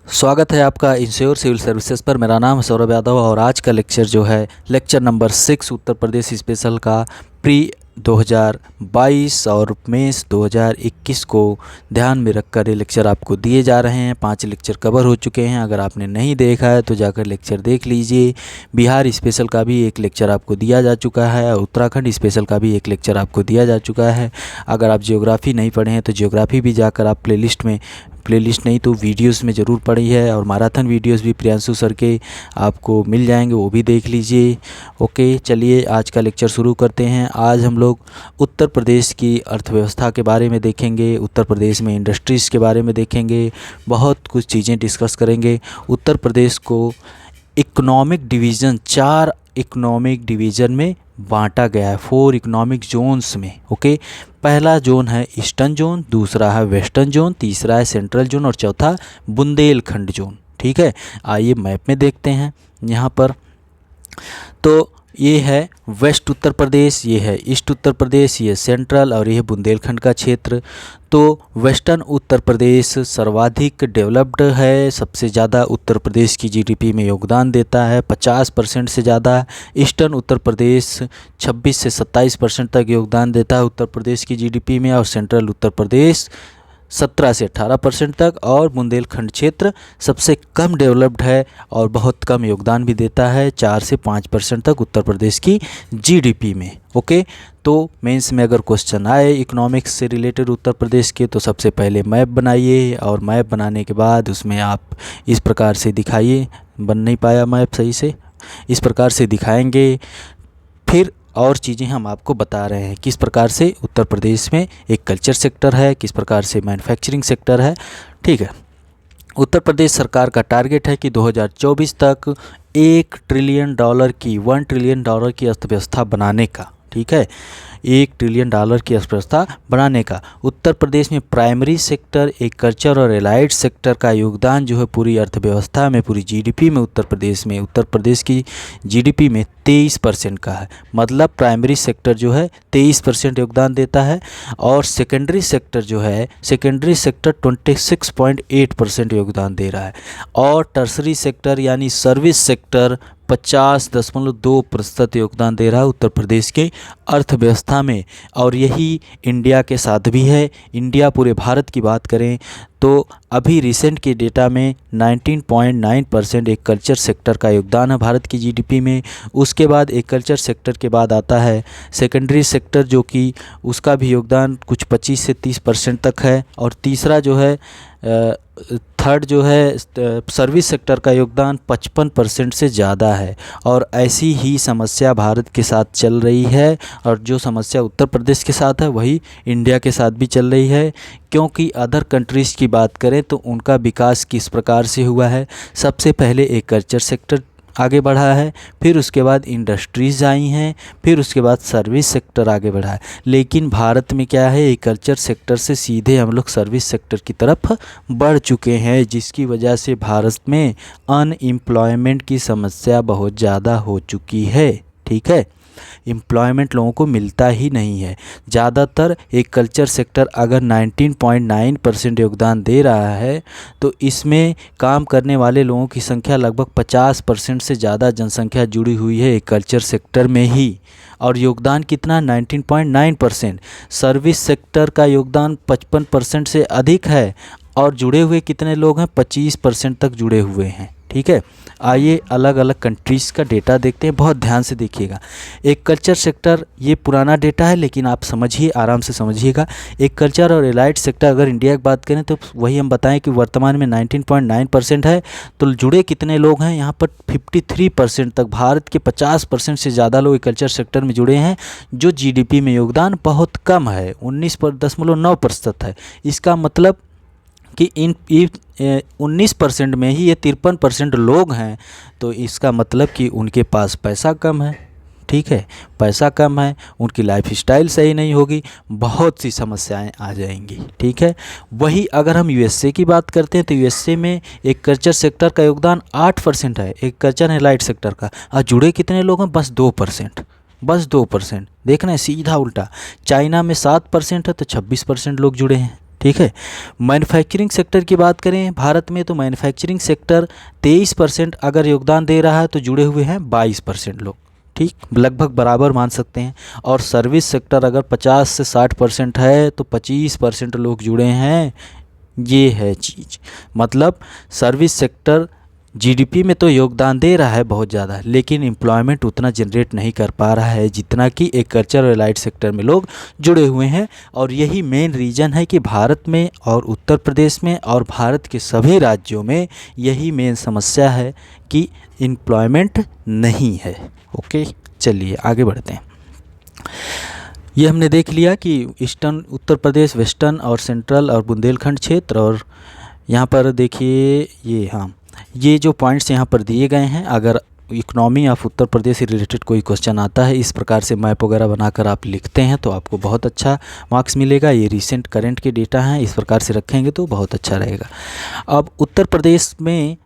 स्वागत है आपका इंश्योर सिविल सर्विसेज पर। मेरा नाम है सौरभ यादव और आज का लेक्चर जो है lecture number 6 Uttar Pradesh special का प्री 2022 और मेंस 2021 को ध्यान में रखकर ये लेक्चर आपको दिए जा रहे हैं। 5 लेक्चर कवर हो चुके हैं। अगर आपने नहीं देखा है तो जाकर लेक्चर देख लीजिए। बिहार स्पेशल का भी एक लेक्चर आपको दिया जा चुका है और उत्तराखंड स्पेशल का भी एक लेक्चर आपको दिया जा चुका है। अगर आप ज्योग्राफी नहीं पढ़े हैं तो ज्योग्राफी भी जाकर आप प्लेलिस्ट नहीं तो वीडियोस में ज़रूर पढ़ी है और मैराथन वीडियोस भी प्रियांशु सर के आपको मिल जाएंगे, वो भी देख लीजिए। ओके, चलिए आज का लेक्चर शुरू करते हैं। आज हम लोग उत्तर प्रदेश की अर्थव्यवस्था के बारे में देखेंगे, उत्तर प्रदेश में इंडस्ट्रीज़ के बारे में देखेंगे, बहुत कुछ चीज़ें डिस्कस करेंगे। उत्तर प्रदेश को इकोनॉमिक डिवीज़न 4 इकोनॉमिक डिवीज़न में बांटा गया है, 4 इकोनॉमिक जोन्स में। ओके, पहला जोन है ईस्टर्न जोन, दूसरा है वेस्टर्न जोन, तीसरा है सेंट्रल जोन और चौथा बुंदेलखंड जोन। ठीक है, आइए मैप में देखते हैं यहाँ पर। तो ये है वेस्ट उत्तर प्रदेश, ये है ईस्ट उत्तर प्रदेश, ये सेंट्रल और ये है बुंदेलखंड का क्षेत्र। तो वेस्टर्न उत्तर प्रदेश सर्वाधिक डेवलप्ड है, सबसे ज़्यादा उत्तर प्रदेश की जीडीपी में योगदान देता है, 50% से ज़्यादा। ईस्टर्न उत्तर प्रदेश 26 से 27% तक योगदान देता है उत्तर प्रदेश की जीडीपी में और सेंट्रल उत्तर प्रदेश 17 से 18% तक। और बुंदेलखंड क्षेत्र सबसे कम डेवलप्ड है और बहुत कम योगदान भी देता है, 4 से 5% तक उत्तर प्रदेश की जीडीपी में। ओके, तो मेंस में अगर क्वेश्चन आए इकोनॉमिक्स से रिलेटेड उत्तर प्रदेश के तो सबसे पहले मैप बनाइए और मैप बनाने के बाद उसमें आप इस प्रकार से दिखाइए। बन नहीं पाया मैप सही से, इस प्रकार से दिखाएंगे। फिर और चीज़ें हम आपको बता रहे हैं किस प्रकार से उत्तर प्रदेश में एक कल्चर सेक्टर है, किस प्रकार से मैन्युफैक्चरिंग सेक्टर है। ठीक है, उत्तर प्रदेश सरकार का टारगेट है कि 2024 तक $1 ट्रिलियन की अर्थव्यवस्था बनाने का। ठीक है, $1 ट्रिलियन की अर्थव्यवस्था बनाने का। उत्तर प्रदेश में प्राइमरी सेक्टर, एग्रीकल्चर और एलाइड सेक्टर का योगदान जो है पूरी अर्थव्यवस्था में, पूरी जीडीपी में उत्तर प्रदेश की जीडीपी में 23% का है। मतलब प्राइमरी सेक्टर जो है 23% योगदान देता है और सेकेंडरी सेक्टर 26.8% योगदान दे रहा है। और टर्सरी सेक्टर यानी सर्विस सेक्टर 50.2% योगदान दे रहा है उत्तर प्रदेश के अर्थव्यवस्था में। और यही इंडिया के साथ भी है। इंडिया पूरे भारत की बात करें तो अभी रिसेंट के डेटा में 19.9% एग्रीकल्चर सेक्टर का योगदान है भारत की जीडीपी में। उसके बाद एग्रीकल्चर सेक्टर के बाद आता है सेकेंडरी सेक्टर, जो कि उसका भी योगदान कुछ 25 से 30% तक है। और तीसरा जो है थर्ड जो है सर्विस सेक्टर का योगदान 55% से ज़्यादा है। और ऐसी ही समस्या भारत के साथ चल रही है और जो समस्या उत्तर प्रदेश के साथ है वही इंडिया के साथ भी चल रही है। क्योंकि अदर कंट्रीज़ की बात करें तो उनका विकास किस प्रकार से हुआ है, सबसे पहले एग्रीकल्चर सेक्टर आगे बढ़ा है, फिर उसके बाद इंडस्ट्रीज़ आई हैं, फिर उसके बाद सर्विस सेक्टर आगे बढ़ा है। लेकिन भारत में क्या है, एग्रीकल्चर सेक्टर से सीधे हम लोग सर्विस सेक्टर की तरफ बढ़ चुके हैं, जिसकी वजह से भारत में अनएम्प्लॉयमेंट की समस्या बहुत ज़्यादा हो चुकी है। ठीक है, एम्प्लॉयमेंट लोगों को मिलता ही नहीं है। ज़्यादातर एग्रीकल्चर सेक्टर अगर 19.9% योगदान दे रहा है तो इसमें काम करने वाले लोगों की संख्या लगभग 50% से ज़्यादा जनसंख्या जुड़ी हुई है एग्रीकल्चर सेक्टर में ही। और योगदान कितना, 19.9%। सर्विस सेक्टर का योगदान 55% से अधिक है और जुड़े हुए कितने लोग हैं, 25% तक जुड़े हुए हैं। ठीक है, आइए अलग अलग कंट्रीज़ का डेटा देखते हैं, बहुत ध्यान से देखिएगा। एग्रीकल्चर सेक्टर ये पुराना डेटा है लेकिन आप समझिए, आराम से समझिएगा। एग्रीकल्चर और एलाइड सेक्टर अगर इंडिया की बात करें तो वही हम बताएं कि वर्तमान में 19.9% है। तो जुड़े कितने लोग हैं यहाँ पर, 53% तक। भारत के 50% से ज़्यादा लोग एग्रीकल्चर सेक्टर में जुड़े हैं, जो जीडीपी में योगदान बहुत कम है, 19.9% है। इसका मतलब कि इन 19% में ही ये 53% लोग हैं, तो इसका मतलब कि उनके पास पैसा कम है। ठीक है, पैसा कम है, उनकी लाइफ स्टाइल सही नहीं होगी, बहुत सी समस्याएं आ जाएंगी। ठीक है, वही अगर हम यूएसए की बात करते हैं तो यूएसए में एग्रीकल्चर सेक्टर का योगदान 8% है, एग्रीकल्चर एलाइड सेक्टर का। और जुड़े कितने लोग हैं, बस 2%। देखना है सीधा उल्टा। चाइना में 7% है तो 26% लोग जुड़े हैं। ठीक है। मैन्युफैक्चरिंग सेक्टर की बात करें भारत में, तो मैन्युफैक्चरिंग सेक्टर 23% अगर योगदान दे रहा है तो जुड़े हुए हैं 22% लोग, ठीक, लगभग बराबर मान सकते हैं। और सर्विस सेक्टर अगर 50 से 60% है तो 25% लोग जुड़े हैं। ये है चीज़, मतलब सर्विस सेक्टर जीडीपी में तो योगदान दे रहा है बहुत ज़्यादा, लेकिन एम्प्लॉयमेंट उतना जनरेट नहीं कर पा रहा है जितना कि एग्रीकल्चर और एलाइड सेक्टर में लोग जुड़े हुए हैं। और यही मेन रीज़न है कि भारत में और उत्तर प्रदेश में और भारत के सभी राज्यों में यही मेन समस्या है कि एम्प्लॉयमेंट नहीं है। ओके, चलिए आगे बढ़ते हैं। ये हमने देख लिया कि ईस्टर्न उत्तर प्रदेश, वेस्टर्न और सेंट्रल और बुंदेलखंड क्षेत्र। और यहाँ पर देखिए ये, हाँ, ये जो पॉइंट्स यहाँ पर दिए गए हैं, अगर इकोनॉमी ऑफ उत्तर प्रदेश से रिलेटेड कोई क्वेश्चन आता है, इस प्रकार से मैप वगैरह बनाकर आप लिखते हैं तो आपको बहुत अच्छा मार्क्स मिलेगा। ये रिसेंट करंट के डेटा हैं, इस प्रकार से रखेंगे तो बहुत अच्छा रहेगा। अब उत्तर प्रदेश में,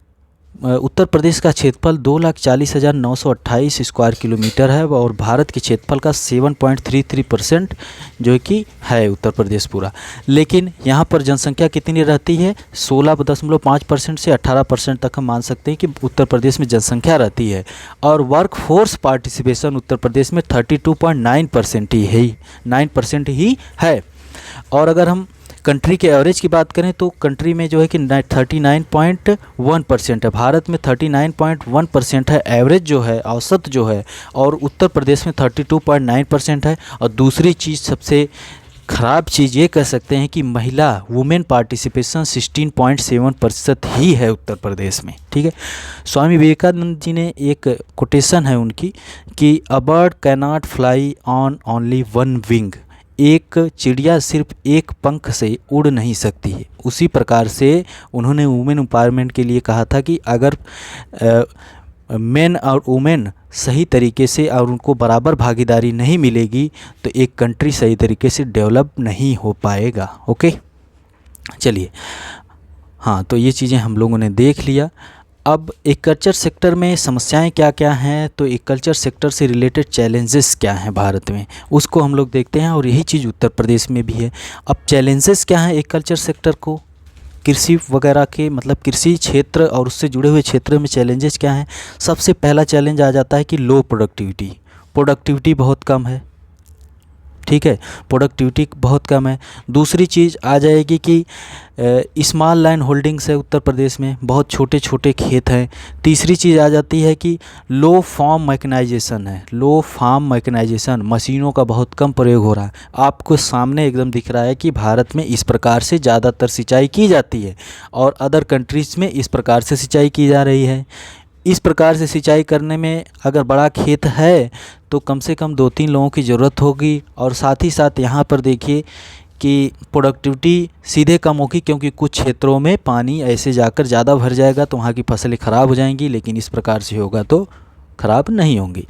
उत्तर प्रदेश का क्षेत्रफल 2,40,928 स्क्वायर किलोमीटर है और भारत के क्षेत्रफल का 7.33% जो कि है उत्तर प्रदेश पूरा। लेकिन यहाँ पर जनसंख्या कितनी रहती है, 16.5% से 18% तक हम मान सकते हैं कि उत्तर प्रदेश में जनसंख्या रहती है। और वर्क फोर्स पार्टिसिपेशन उत्तर प्रदेश में 32.9% ही है, 9% ही है। और अगर हम कंट्री के एवरेज की बात करें तो कंट्री में जो है कि 39.1% है, भारत में 39.1% है एवरेज जो है, औसत जो है, और उत्तर प्रदेश में 32.9% है। और दूसरी चीज़, सबसे ख़राब चीज़ ये कह सकते हैं कि महिला वुमेन पार्टिसिपेशन 16.7% ही है उत्तर प्रदेश में, ठीक है। स्वामी विवेकानंद जी ने एक कोटेशन है उनकी कि a bird cannot fly on only one wing, एक चिड़िया सिर्फ एक पंख से उड़ नहीं सकती है। उसी प्रकार से उन्होंने वुमेन एम्पावरमेंट के लिए कहा था कि अगर मेन और वुमेन सही तरीके से और उनको बराबर भागीदारी नहीं मिलेगी तो एक कंट्री सही तरीके से डेवलप नहीं हो पाएगा। ओके, चलिए, हाँ, तो ये चीज़ें हम लोगों ने देख लिया। अब एग्रीकल्चर सेक्टर में समस्याएं क्या क्या हैं, तो एग्रीकल्चर सेक्टर से रिलेटेड चैलेंजेस क्या हैं भारत में, उसको हम लोग देखते हैं। और यही चीज़ उत्तर प्रदेश में भी है। अब चैलेंजेस क्या हैं एग्रीकल्चर सेक्टर को, कृषि वगैरह के, मतलब कृषि क्षेत्र और उससे जुड़े हुए क्षेत्र में चैलेंजेस क्या हैं। सबसे पहला चैलेंज आ जाता है कि लो प्रोडक्टिविटी बहुत कम है, ठीक है, प्रोडक्टिविटी बहुत कम है। दूसरी चीज़ आ जाएगी कि स्मॉल लैंड होल्डिंग्स है उत्तर प्रदेश में, बहुत छोटे छोटे खेत हैं। तीसरी चीज़ आ जाती है कि लो फार्म मैकेनाइजेशन है, लो फार्म मैकेनाइजेशन, मशीनों का बहुत कम प्रयोग हो रहा है। आपको सामने एकदम दिख रहा है कि भारत में इस प्रकार से ज़्यादातर सिंचाई की जाती है और अदर कंट्रीज़ में इस प्रकार से सिंचाई की जा रही है। इस प्रकार से सिंचाई करने में अगर बड़ा खेत है तो कम से कम 2-3 लोगों की ज़रूरत होगी। और साथ ही साथ यहाँ पर देखिए कि प्रोडक्टिविटी सीधे कम होगी, क्योंकि कुछ क्षेत्रों में पानी ऐसे जाकर ज़्यादा भर जाएगा तो वहाँ की फसलें ख़राब हो जाएंगी, लेकिन इस प्रकार से होगा तो ख़राब नहीं होंगी।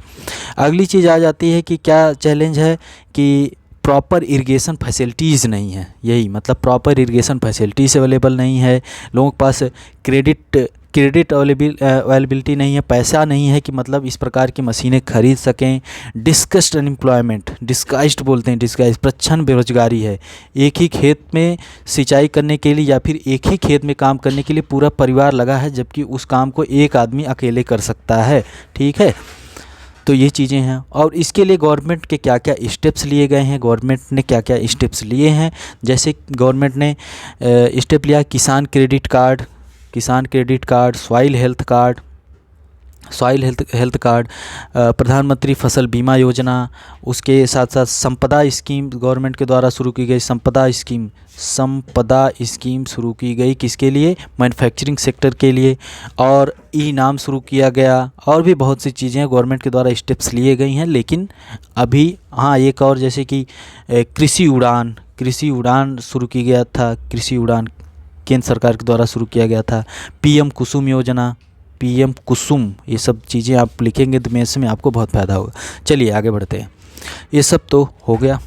अगली चीज़ आ जाती है कि क्या चैलेंज है कि प्रॉपर इरिगेशन फैसिलिटीज़ नहीं है। यही मतलब प्रॉपर इरिगेशन फैसिलिटीज़ अवेलेबल नहीं है, लोगों के पास क्रेडिट अवेलेबिलिटी नहीं है, पैसा नहीं है कि मतलब इस प्रकार की मशीनें खरीद सकें। डिस्कस्ड अनएम्प्लॉयमेंट, डिस्गाइज्ड बोलते हैं, डिस्गाइज प्रच्छन्न बेरोजगारी है। एक ही खेत में सिंचाई करने के लिए या फिर एक ही खेत में काम करने के लिए पूरा परिवार लगा है, जबकि उस काम को एक आदमी अकेले कर सकता है, ठीक है। तो ये चीज़ें हैं। और इसके लिए गवर्नमेंट के क्या क्या स्टेप्स लिए गए हैं, गवर्नमेंट ने क्या क्या स्टेप्स लिए हैं। जैसे गवर्नमेंट ने स्टेप लिया किसान credit card, soil health card, प्रधानमंत्री फसल बीमा योजना, उसके साथ साथ संपदा स्कीम गवर्नमेंट के द्वारा शुरू की गई, संपदा स्कीम शुरू की गई, किसके लिए, मैन्युफैक्चरिंग सेक्टर के लिए। और ई नाम शुरू किया गया, और भी बहुत सी चीज़ें गवर्नमेंट के द्वारा स्टेप्स लिए गई हैं। लेकिन अभी हाँ, एक और जैसे कि कृषि उड़ान शुरू की गया था, कृषि उड़ान केंद्र सरकार के द्वारा शुरू किया गया था। पीएम कुसुम योजना, ये सब चीज़ें आप लिखेंगे तो में इसमें आपको बहुत फ़ायदा होगा। चलिए आगे बढ़ते हैं। ये सब तो हो गया।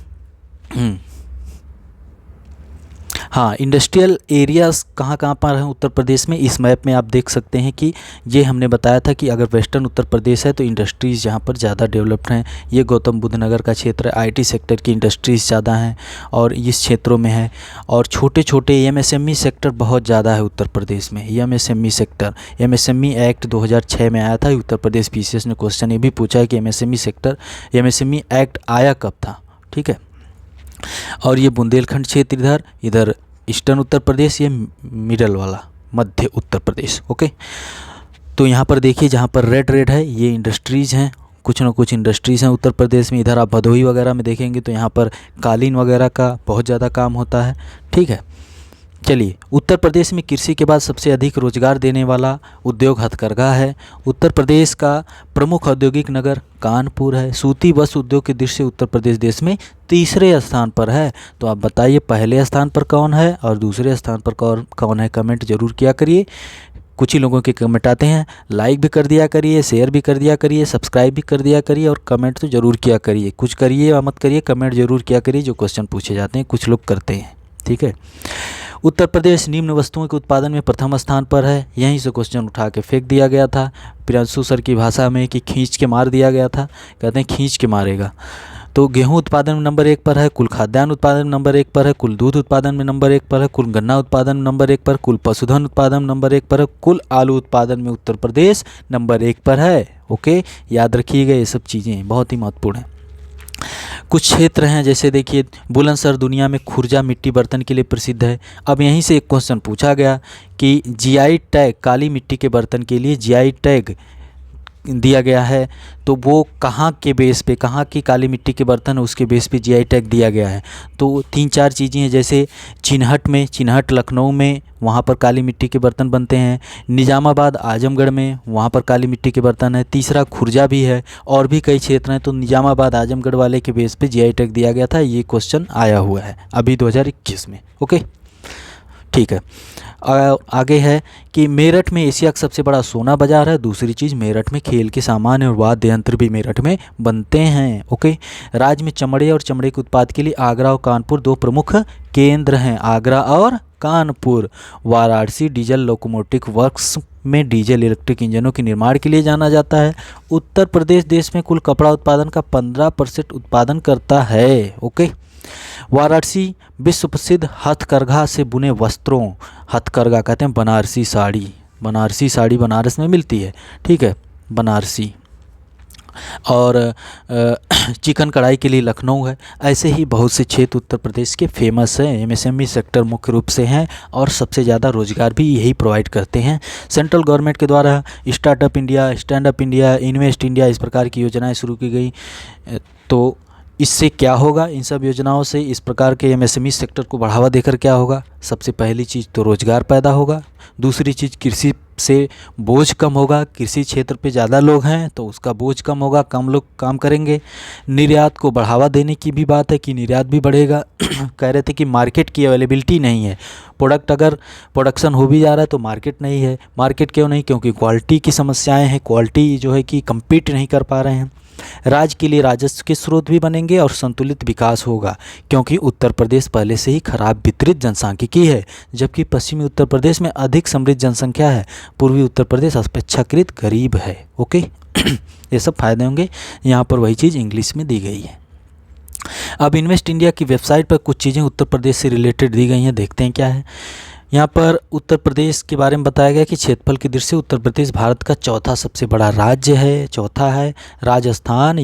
हाँ, इंडस्ट्रियल एरियाज़ कहाँ कहाँ पर हैं उत्तर प्रदेश में, इस मैप में आप देख सकते हैं कि ये हमने बताया था कि अगर वेस्टर्न उत्तर प्रदेश है तो इंडस्ट्रीज़ यहाँ पर ज़्यादा डेवलप्ड हैं। ये गौतम बुद्ध नगर का क्षेत्र है, आईटी सेक्टर की इंडस्ट्रीज़ ज़्यादा हैं और इस क्षेत्रों में है। और छोटे छोटे एमएसएमई सेक्टर बहुत ज़्यादा है उत्तर प्रदेश में। एमएसएमई सेक्टर, एमएसएमई एक्ट 2006 में आया था। उत्तर प्रदेश पीसीएस ने क्वेश्चन ये भी पूछा है कि एमएसएमई सेक्टर, एमएसएमई एक्ट आया कब था, ठीक है। और ये बुंदेलखंड क्षेत्र इधर ईस्टर्न उत्तर प्रदेश, ये मिडल वाला मध्य उत्तर प्रदेश, ओके। तो यहाँ पर देखिए जहाँ पर रेड रेड है ये इंडस्ट्रीज़ हैं, कुछ ना कुछ इंडस्ट्रीज़ हैं उत्तर प्रदेश में। इधर आप भदोही वगैरह में देखेंगे तो यहाँ पर कालीन वगैरह का बहुत ज़्यादा काम होता है, ठीक है। चलिए, उत्तर प्रदेश में कृषि के बाद सबसे अधिक रोजगार देने वाला उद्योग हथकरघा है। उत्तर प्रदेश का प्रमुख औद्योगिक नगर कानपुर है। सूती वस्त्र उद्योग की दृष्टि से उत्तर प्रदेश देश में तीसरे स्थान पर है। तो आप बताइए पहले स्थान पर कौन है और दूसरे स्थान पर कौन है, कमेंट जरूर किया करिए। कुछ ही लोगों के कमेंट आते हैं, लाइक भी कर दिया करिए, शेयर भी कर दिया करिए, सब्सक्राइब भी कर दिया करिए और कमेंट तो ज़रूर किया करिए। कुछ करिए या मत करिए, कमेंट जरूर किया करिए जो क्वेश्चन पूछे जाते हैं, कुछ लोग करते हैं, ठीक है। उत्तर प्रदेश निम्न वस्तुओं के उत्पादन में प्रथम स्थान पर है। यहीं से क्वेश्चन उठा के फेंक दिया गया था प्रियांशु सर की भाषा में कि खींच के मार दिया गया था, कहते हैं खींच के मारेगा। तो गेहूं उत्पादन में नंबर 1 पर है, कुल खाद्यान्न उत्पादन में नंबर 1 पर है, कुल दूध उत्पादन में नंबर 1 पर है, कुल गन्ना उत्पादन में नंबर 1 पर, कुल पशुधन उत्पादन में नंबर 1 पर है, कुल आलू उत्पादन में उत्तर प्रदेश नंबर 1 पर है, ओके। याद रखिएगा ये सब चीज़ें बहुत ही महत्वपूर्ण हैं। कुछ क्षेत्र हैं जैसे देखिए बुलंदशहर दुनिया में खुर्जा मिट्टी बर्तन के लिए प्रसिद्ध है। अब यहीं से एक क्वेश्चन पूछा गया कि जीआई टैग काली मिट्टी के बर्तन के लिए जीआई टैग दिया गया है, तो वो कहाँ के बेस पे, कहाँ की काली मिट्टी के बर्तन है उसके बेस पे जीआई टैग दिया गया है। तो 3-4 चीज़ें हैं जैसे चिन्हट में, चिन्हट लखनऊ में, वहाँ पर काली मिट्टी के बर्तन बनते हैं। निज़ामाबाद आजमगढ़ में, वहाँ पर काली मिट्टी के बर्तन है। तीसरा खुर्जा भी है और भी कई क्षेत्र हैं। तो निज़ामाबाद आजमगढ़ वाले के बेस पे जीआई टैग दिया गया था। ये क्वेश्चन आया हुआ है अभी 2021 में, ओके, ठीक है। आगे है कि मेरठ में एशिया का सबसे बड़ा सोना बाजार है। दूसरी चीज़, मेरठ में खेल के सामान और वाद्य यंत्र भी मेरठ में बनते हैं, ओके। राज्य में चमड़े और चमड़े के उत्पाद के लिए आगरा और कानपुर 2 प्रमुख केंद्र हैं, आगरा और Kanpur. Varanasi diesel locomotive works में डीजल इलेक्ट्रिक इंजनों के निर्माण के लिए जाना जाता है। उत्तर प्रदेश देश में कुल कपड़ा उत्पादन का 15% उत्पादन करता है, ओके। वाराणसी विश्व प्रसिद्ध हथकरघा से बुने वस्त्रों, हथकरघा कहते हैं बनारसी साड़ी, बनारसी साड़ी बनारस में मिलती है, ठीक है, बनारसी। और चिकन कढ़ाई के लिए लखनऊ है। ऐसे ही बहुत से क्षेत्र उत्तर प्रदेश के फेमस हैं। एमएसएमई सेक्टर मुख्य रूप से हैं और सबसे ज़्यादा रोजगार भी यही प्रोवाइड करते हैं। सेंट्रल गवर्नमेंट के द्वारा startup India, stand up India, invest India इस प्रकार की योजनाएं शुरू की गई। तो इससे क्या होगा, इन सब योजनाओं से, इस प्रकार के एमएसएमई सेक्टर को बढ़ावा देकर क्या होगा, सबसे पहली चीज़ तो रोज़गार पैदा होगा। दूसरी चीज़ कृषि से बोझ कम होगा, कृषि क्षेत्र पे ज़्यादा लोग हैं तो उसका बोझ कम होगा, कम लोग काम करेंगे। निर्यात को बढ़ावा देने की भी बात है कि निर्यात भी बढ़ेगा। कह रहे थे कि मार्केट की अवेलेबिलिटी नहीं है, प्रोडक्ट अगर प्रोडक्शन हो भी जा रहा है तो मार्केट नहीं है। मार्केट क्यों नहीं, क्योंकि क्वालिटी की समस्याएँ हैं, क्वालिटी जो है कि कम्पीट नहीं कर पा रहे हैं। राज्य के लिए राजस्व के स्रोत भी बनेंगे और संतुलित विकास होगा, क्योंकि उत्तर प्रदेश पहले से ही खराब वितरित जनसांख्यिकी है, जबकि पश्चिमी उत्तर प्रदेश में अधिक समृद्ध जनसंख्या है। पूर्वी उत्तर प्रदेश अपेक्षाकृत गरीब है, ओके। ये सब फायदे होंगे। यहाँ पर वही चीज़ इंग्लिश में दी गई है। अब इन्वेस्ट इंडिया की वेबसाइट पर कुछ चीज़ें उत्तर प्रदेश से रिलेटेड दी गई हैं, देखते हैं क्या है। यहाँ पर उत्तर प्रदेश के बारे में बताया गया कि क्षेत्रफल की दृष्टि से उत्तर प्रदेश भारत का चौथा सबसे बड़ा राज्य है, चौथा है। राजस्थान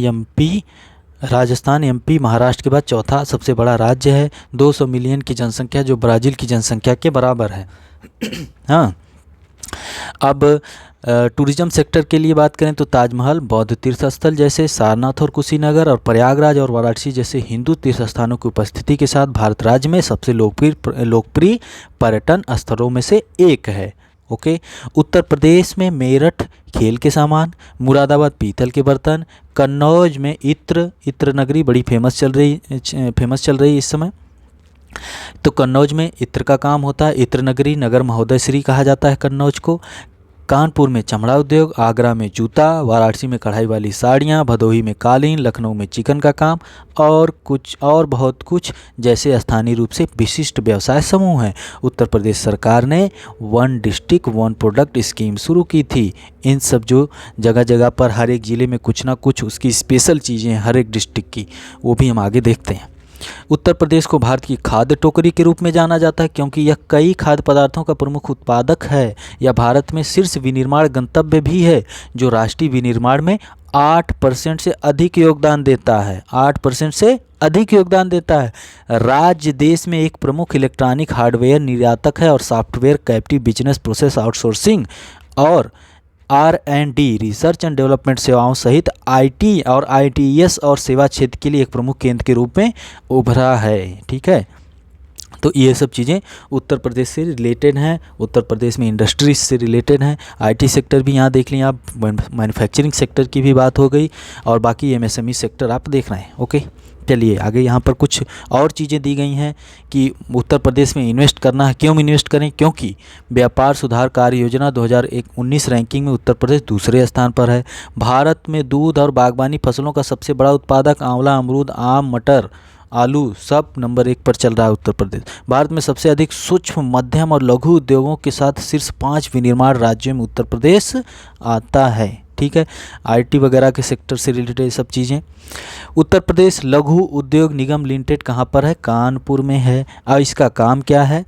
एमपी महाराष्ट्र के बाद चौथा सबसे बड़ा राज्य है। 200 मिलियन की जनसंख्या, जो ब्राज़ील की जनसंख्या के बराबर है। हाँ, अब टूरिज्म सेक्टर के लिए बात करें तो ताजमहल, बौद्ध तीर्थ स्थल जैसे सारनाथ और कुशीनगर और प्रयागराज और वाराणसी जैसे हिंदू तीर्थ स्थानों की उपस्थिति के साथ भारत राज्य में सबसे लोकप्रिय पर्यटन स्थलों में से एक है, ओके। उत्तर प्रदेश में मेरठ खेल के सामान, मुरादाबाद पीतल के बर्तन, कन्नौज में इत्र नगरी बड़ी फेमस चल रही इस समय। तो कन्नौज में इत्र का काम होता है, इत्र नगरी, नगर महोदय श्री कहा जाता है कन्नौज को। कानपुर में चमड़ा उद्योग, आगरा में जूता, वाराणसी में कढ़ाई वाली साड़ियाँ, भदोही में कालीन, लखनऊ में चिकन का काम और बहुत कुछ जैसे स्थानीय रूप से विशिष्ट व्यवसाय समूह हैं। उत्तर प्रदेश सरकार ने one district one product scheme शुरू की थी। इन सब जो जगह जगह पर हर एक ज़िले में कुछ ना कुछ उसकी स्पेशल चीज़ें हैं हर एक डिस्ट्रिक्ट की, वो भी हम आगे देखते हैं। उत्तर प्रदेश को भारत की खाद्य टोकरी के रूप में जाना जाता है क्योंकि यह कई खाद्य पदार्थों का प्रमुख उत्पादक है। यह भारत में शीर्ष विनिर्माण गंतव्य भी है जो राष्ट्रीय विनिर्माण में 8% से अधिक योगदान देता है। 8% से अधिक योगदान देता है। राज्य देश में एक प्रमुख इलेक्ट्रॉनिक हार्डवेयर निर्यातक है और software captive business process outsourcing और R&D रिसर्च एंड डेवलपमेंट सेवाओं सहित IT और ITES और सेवा क्षेत्र के लिए एक प्रमुख केंद्र के रूप में उभरा है। ठीक है, तो ये सब चीज़ें उत्तर प्रदेश से रिलेटेड हैं। उत्तर प्रदेश में इंडस्ट्रीज से रिलेटेड हैं। IT सेक्टर भी यहाँ देख लें आप, मैन्युफैक्चरिंग सेक्टर की भी बात हो गई और बाकी MSME सेक्टर आप देख रहे हैं। ओके, चलिए आगे यहाँ पर कुछ और चीज़ें दी गई हैं कि उत्तर प्रदेश में इन्वेस्ट करना है। क्यों इन्वेस्ट करें? क्योंकि व्यापार सुधार कार्य योजना 2019 रैंकिंग में उत्तर प्रदेश दूसरे स्थान पर है। भारत में दूध और बागवानी फसलों का सबसे बड़ा उत्पादक आंवला, अमरूद, आम, मटर, आलू सब नंबर 1 पर चल रहा है उत्तर प्रदेश। भारत में सबसे अधिक सूक्ष्म, मध्यम और लघु उद्योगों के साथ शीर्ष 5 विनिर्माण राज्यों में उत्तर प्रदेश आता है। ठीक है, IT वगैरह के सेक्टर से रिलेटेड ये सब चीज़ें। उत्तर प्रदेश लघु उद्योग निगम लिमिटेड कहाँ पर है? कानपुर में है। और इसका काम क्या है?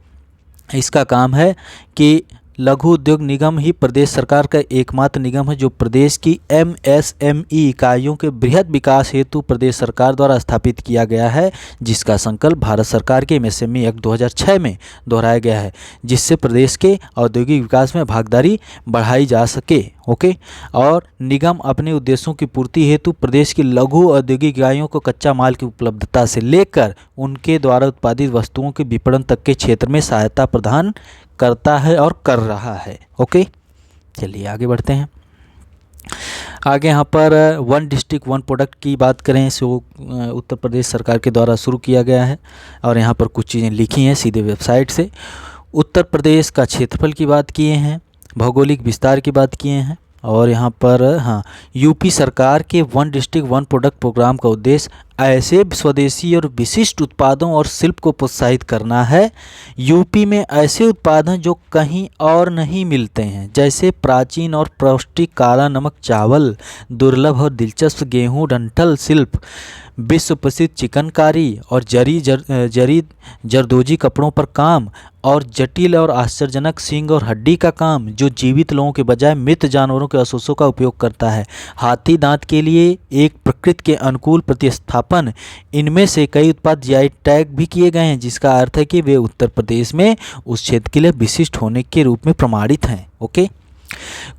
इसका काम है कि लघु उद्योग निगम ही प्रदेश सरकार का एकमात्र निगम है जो प्रदेश की MSME इकाइयों के बृहद विकास हेतु प्रदेश सरकार द्वारा स्थापित किया गया है, जिसका संकल्प भारत सरकार के MSME एक्ट 2006 में दोहराया गया है, जिससे प्रदेश के औद्योगिक विकास में भागीदारी बढ़ाई जा सके। ओके, और निगम अपने उद्देश्यों की पूर्ति हेतु प्रदेश की लघु औद्योगिक इकाइयों को कच्चा माल की उपलब्धता से लेकर उनके द्वारा उत्पादित वस्तुओं के विपणन तक के क्षेत्र में सहायता प्रदान करता है और कर रहा है। ओके, चलिए आगे बढ़ते हैं। आगे यहाँ पर वन डिस्ट्रिक्ट वन प्रोडक्ट की बात करें सो उत्तर प्रदेश सरकार के द्वारा शुरू किया गया है और यहाँ पर कुछ चीज़ें लिखी हैं सीधे वेबसाइट से। उत्तर प्रदेश का क्षेत्रफल की बात किए हैं, भौगोलिक विस्तार की बात किए हैं और यहाँ पर यूपी सरकार के one district one product programme का उद्देश्य ऐसे स्वदेशी और विशिष्ट उत्पादों और शिल्प को प्रोत्साहित करना है। यूपी में ऐसे उत्पाद हैं जो कहीं और नहीं मिलते हैं, जैसे प्राचीन और पौष्टिक काला नमक चावल, दुर्लभ और दिलचस्प गेहूं डंठल शिल्प, विश्व प्रसिद्ध चिकनकारी और जरदोजी कपड़ों पर काम और जटिल और आश्चर्यजनक सींग और हड्डी का काम जो जीवित लोगों के बजाय मृत जानवरों के अवशेषों का उपयोग करता है। हाथी दांत के लिए एक प्रकृति के अनुकूल प्रतिस्थापन। इनमें से कई उत्पाद GI टैग भी किए गए हैं, जिसका अर्थ है कि वे उत्तर प्रदेश में उस क्षेत्र के लिए विशिष्ट होने के रूप में प्रमाणित हैं। ओके,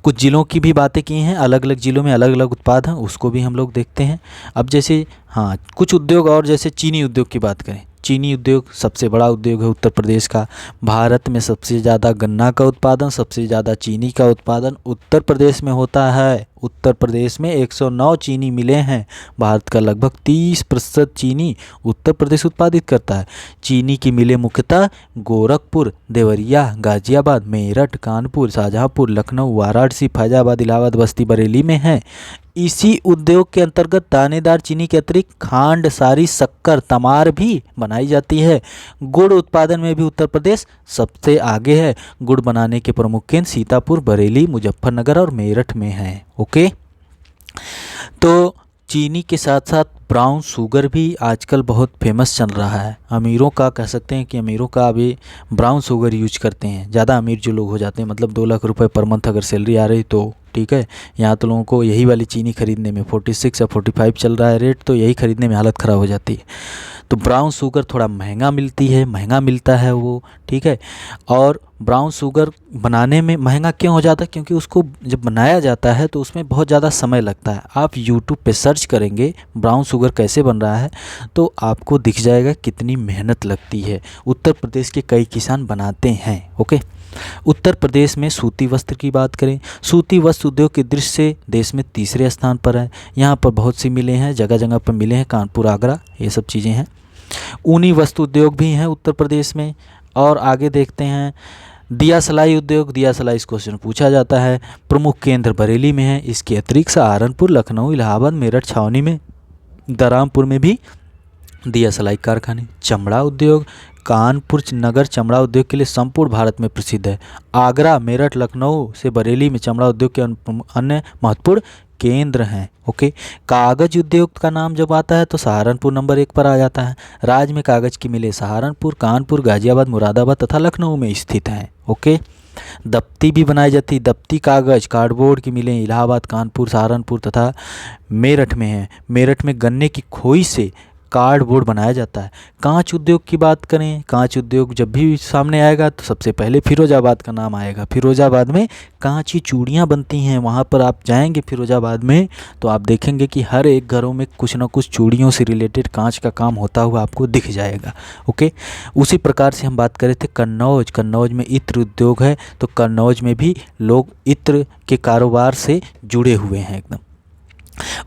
कुछ ज़िलों की भी बातें की हैं, अलग अलग ज़िलों में अलग अलग उत्पाद हैं, उसको भी हम लोग देखते हैं। अब जैसे कुछ उद्योग और जैसे चीनी उद्योग की बात करें। चीनी उद्योग सबसे बड़ा उद्योग है उत्तर प्रदेश का। भारत में सबसे ज़्यादा गन्ना का उत्पादन, सबसे ज़्यादा चीनी का उत्पादन उत्तर प्रदेश में होता है। उत्तर प्रदेश में 109 चीनी मिलें हैं। भारत का लगभग 30% चीनी उत्तर प्रदेश उत्पादित करता है। चीनी की मिलें मुख्यतः गोरखपुर, देवरिया, गाजियाबाद, मेरठ, कानपुर, शाहजहाँपुर, लखनऊ, वाराणसी, फैजाबाद, इलाहाबाद, बस्ती, बरेली में हैं। इसी उद्योग के अंतर्गत दानेदार चीनी के अतिरिक्त खांड, सारी, शक्कर, तमार भी बनाई जाती है। गुड़ उत्पादन में भी उत्तर प्रदेश सबसे आगे है। गुड़ बनाने के प्रमुख केंद्र सीतापुर, बरेली, मुजफ्फरनगर और मेरठ में हैं। ओके, तो चीनी के साथ साथ ब्राउन शुगर भी आजकल बहुत फेमस चल रहा है। अमीरों का कह सकते हैं कि अमीरों का अभी ब्राउन शुगर यूज करते हैं। ज़्यादा अमीर जो लोग हो जाते हैं, मतलब 2 लाख रुपए पर मंथ अगर सैलरी आ रही तो ठीक है, यहाँ तो लोगों को यही वाली चीनी खरीदने में 46 या 45 चल रहा है रेट, तो यही खरीदने में हालत ख़राब हो जाती है। तो ब्राउन शुगर थोड़ा महंगा मिलता है वो, ठीक है। और ब्राउन शुगर बनाने में महंगा क्यों हो जाता है? क्योंकि उसको जब बनाया जाता है तो उसमें बहुत ज़्यादा समय लगता है। आप यूट्यूब पे सर्च करेंगे ब्राउन शुगर कैसे बन रहा है तो आपको दिख जाएगा कितनी मेहनत लगती है। उत्तर प्रदेश के कई किसान बनाते हैं। ओके, उत्तर प्रदेश में सूती वस्त्र की बात करें, सूती वस्त्र उद्योग की दृष्टि से देश में तीसरे स्थान पर है। यहाँ पर बहुत सी मिलें हैं, जगह जगह पर मिले हैं, कानपुर, आगरा, ये सब चीज़ें हैं। ऊनी वस्त्र उद्योग भी हैं उत्तर प्रदेश में। और आगे देखते हैं दिया सलाई उद्योग, दिया सलाई इस क्वेश्चन पूछा जाता है। प्रमुख केंद्र बरेली में है। इसके अतिरिक्त सहारनपुर, लखनऊ, इलाहाबाद, मेरठ, छावनी में, दरामपुर में भी दिया सलाई कारखाने। चमड़ा उद्योग, कानपुर नगर चमड़ा उद्योग के लिए संपूर्ण भारत में प्रसिद्ध है। आगरा, मेरठ, लखनऊ से बरेली में चमड़ा उद्योग के अन्य महत्वपूर्ण केंद्र हैं। ओके। कागज उद्योग का नाम जब आता है तो सहारनपुर नंबर 1 पर आ जाता है। राज्य में कागज की मिलें सहारनपुर, कानपुर, गाजियाबाद, मुरादाबाद तथा लखनऊ में स्थित हैं। ओके। दफ्ती भी बनाई जाती है। दफ्ती कागज, कार्डबोर्ड की मिलें इलाहाबाद, कानपुर, सहारनपुर तथा मेरठ में हैं। मेरठ में गन्ने की खोई से कार्डबोर्ड बनाया जाता है। कांच उद्योग की बात करें, कांच उद्योग जब भी सामने आएगा तो सबसे पहले फिरोजाबाद का नाम आएगा। फिरोजाबाद में कांच की चूड़ियाँ बनती हैं। वहाँ पर आप जाएंगे फिरोजाबाद में तो आप देखेंगे कि हर एक घरों में कुछ ना कुछ चूड़ियों से रिलेटेड कांच का काम होता हुआ आपको दिख जाएगा। ओके। उसी प्रकार से हम बात करें थे कन्नौज। कन्नौज में इत्र उद्योग है, तो कन्नौज में भी लोग इत्र के कारोबार से जुड़े हुए हैं एकदम।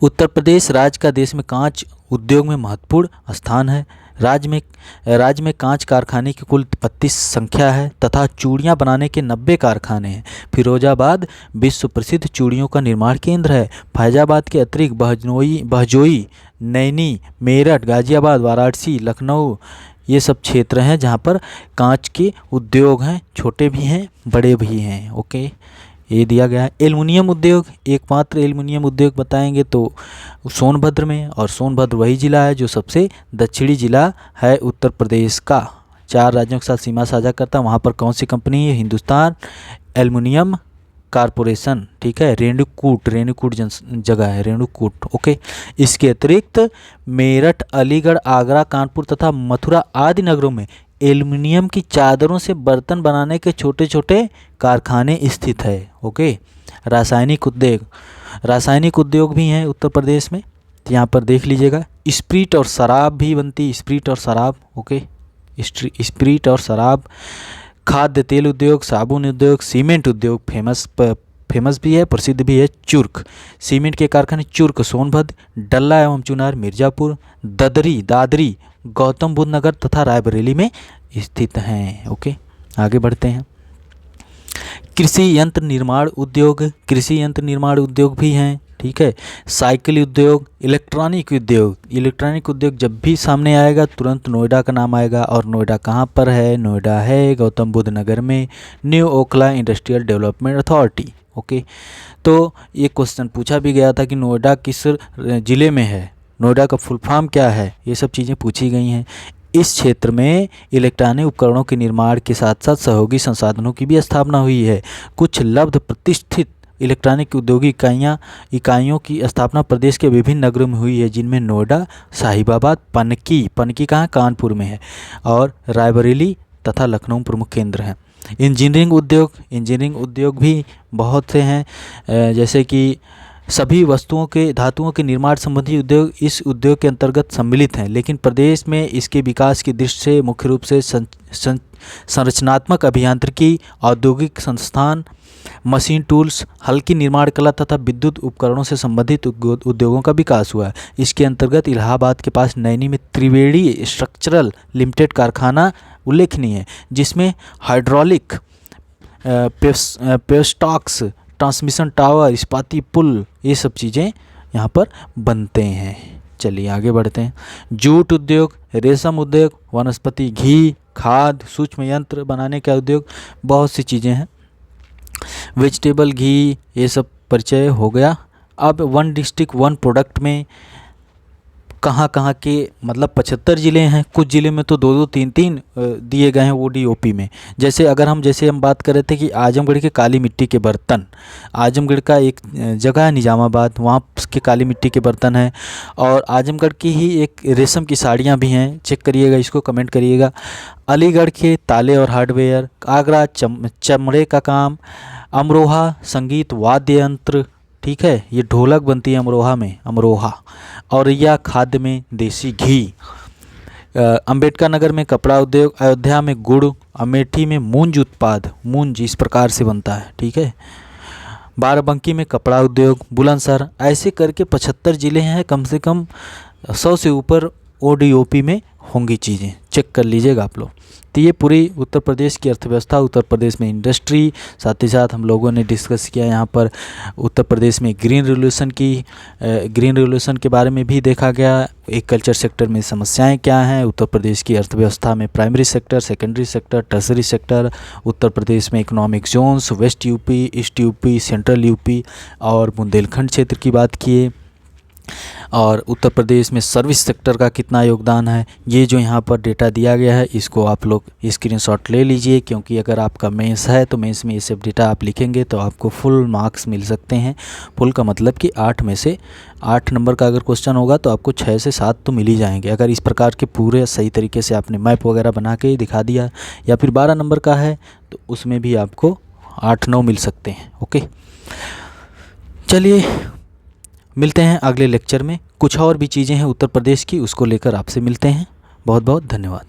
उत्तर प्रदेश राज्य का देश में कांच उद्योग में महत्वपूर्ण स्थान है। राज्य में कांच कारखाने की कुल 32 संख्या है तथा चूड़ियाँ बनाने के 90 कारखाने हैं। फिरोजाबाद विश्व प्रसिद्ध चूड़ियों का निर्माण केंद्र है। फैजाबाद के अतिरिक्त बहजोई, नैनी, मेरठ, गाजियाबाद, वाराणसी, लखनऊ ये सब क्षेत्र हैं जहाँ पर कांच के उद्योग हैं। छोटे भी हैं, बड़े भी हैं। ओके, ये दिया गया है। एल्युमिनियम उद्योग, एकमात्र एल्युमिनियम उद्योग बताएंगे तो सोनभद्र में, और सोनभद्र वही ज़िला है जो सबसे दक्षिणी ज़िला है उत्तर प्रदेश का। 4 राज्यों के साथ सीमा साझा करता है। वहाँ पर कौन सी कंपनी है? Hindustan aluminium corporation. ठीक है। रेणुकूट जगह है, रेणुकूट। ओके। इसके अतिरिक्त मेरठ, अलीगढ़, आगरा, कानपुर तथा मथुरा आदि नगरों में एल्युमिनियम की चादरों से बर्तन बनाने के छोटे छोटे कारखाने स्थित है। ओके। रासायनिक उद्योग भी हैं उत्तर प्रदेश में, तो यहाँ पर देख लीजिएगा। स्प्रीट और शराब भी बनती है, स्प्रीट और शराब। ओके। स्प्रीट और शराब। खाद्य तेल उद्योग, साबुन उद्योग, सीमेंट उद्योग फेमस भी है, प्रसिद्ध भी है। चुर्क, सीमेंट के कारखाने चुर्क सोनभद्र, डल्ला एवं चुनार मिर्जापुर, दादरी गौतम बुद्ध नगर तथा रायबरेली में स्थित हैं। ओके, आगे बढ़ते हैं। कृषि यंत्र निर्माण उद्योग भी हैं। ठीक है। साइकिल उद्योग, इलेक्ट्रॉनिक उद्योग जब भी सामने आएगा तुरंत नोएडा का नाम आएगा। और नोएडा कहाँ पर है? नोएडा है गौतम बुद्ध नगर में, new Okhla industrial development authority. Okay. तो ये क्वेश्चन पूछा भी गया था कि नोएडा किस ज़िले में है, नोएडा का फुल फॉर्म क्या है, ये सब चीज़ें पूछी गई हैं। इस क्षेत्र में इलेक्ट्रॉनिक उपकरणों के निर्माण के साथ साथ सहयोगी संसाधनों की भी स्थापना हुई है। कुछ लब्ध प्रतिष्ठित इलेक्ट्रॉनिक औद्योगिक इकाइयों की स्थापना प्रदेश के विभिन्न नगरों में हुई है, जिनमें नोएडा, साहिबाबाद, पनकी कहाँ? कानपुर में है, और रायबरेली तथा लखनऊ प्रमुख केंद्र हैं। इंजीनियरिंग उद्योग भी बहुत से हैं, जैसे कि सभी वस्तुओं के धातुओं के निर्माण संबंधी उद्योग इस उद्योग के अंतर्गत सम्मिलित हैं। लेकिन प्रदेश में इसके विकास की दृष्टि से मुख्य रूप से संरचनात्मक अभियांत्रिकी, औद्योगिक संस्थान, मशीन टूल्स, हल्की निर्माण कला तथा विद्युत उपकरणों से संबंधित उद्योगों का विकास हुआ है। इसके अंतर्गत इलाहाबाद के पास नैनी में त्रिवेणी स्ट्रक्चरल लिमिटेड कारखाना उल्लेखनीय है, जिसमें हाइड्रोलिक, पेस्टॉक्स, ट्रांसमिशन टावर, इस्पाती पुल, ये सब चीज़ें यहाँ पर बनते हैं। चलिए आगे बढ़ते हैं। जूट उद्योग, रेशम उद्योग, वनस्पति घी, खाद, सूक्ष्म यंत्र बनाने का उद्योग, बहुत सी चीज़ें हैं। वेजिटेबल घी, ये सब परिचय हो गया। अब वन डिस्ट्रिक्ट वन प्रोडक्ट में कहाँ के मतलब 75 ज़िले हैं। कुछ ज़िले में तो 2-2, 3-3 दिए गए हैं ODOP में। जैसे हम बात कर रहे थे कि आजमगढ़ के काली मिट्टी के बर्तन, आजमगढ़ का एक जगह है निजामाबाद, वहाँ के काली मिट्टी के बर्तन हैं। और आजमगढ़ की ही एक रेशम की साड़ियाँ भी हैं, चेक करिएगा, इसको कमेंट करिएगा। अलीगढ़ के ताले और हार्डवेयर, आगरा चमड़े का काम, अमरोहा संगीत वाद्य यंत्र, ठीक है, ये ढोलक बनती है अमरोहा। औरैया खाद्य में देसी घी, अंबेडकर नगर में कपड़ा उद्योग, अयोध्या में गुड़, अमेठी में मूंज इस प्रकार से बनता है। ठीक है। बाराबंकी में कपड़ा उद्योग, बुलंदशहर, ऐसे करके 75 ज़िले हैं। कम से कम 100 से ऊपर ODOP में होंगी चीज़ें, चेक कर लीजिएगा आप लोग। तो ये पूरी उत्तर प्रदेश की अर्थव्यवस्था, उत्तर प्रदेश में इंडस्ट्री, साथ ही साथ हम लोगों ने डिस्कस किया यहाँ पर उत्तर प्रदेश में ग्रीन रेवोल्यूशन के बारे में भी देखा गया। एग्रीकल्चर सेक्टर में समस्याएं क्या हैं, उत्तर प्रदेश की अर्थव्यवस्था में primary sector, secondary sector, tertiary sector, Uttar Pradesh में economic zones, west UP, east UP, central UP और बुंदेलखंड क्षेत्र की बात किए, और उत्तर प्रदेश में सर्विस सेक्टर का कितना योगदान है। ये जो यहाँ पर डेटा दिया गया है इसको आप लोग स्क्रीनशॉट ले लीजिए, क्योंकि अगर आपका मेंस है तो मेंस में ये सब डेटा आप लिखेंगे तो आपको फुल मार्क्स मिल सकते हैं। फुल का मतलब कि 8 में से 8 नंबर का अगर क्वेश्चन होगा तो आपको 6 से 7 तो मिल ही जाएंगे, अगर इस प्रकार के पूरे सही तरीके से आपने मैप वगैरह बना के दिखा दिया। या फिर 12 नंबर का है तो उसमें भी आपको 8-9 मिल सकते हैं। ओके, चलिए मिलते हैं अगले लेक्चर में। कुछ और भी चीज़ें हैं उत्तर प्रदेश की, उसको लेकर आपसे मिलते हैं। बहुत बहुत धन्यवाद।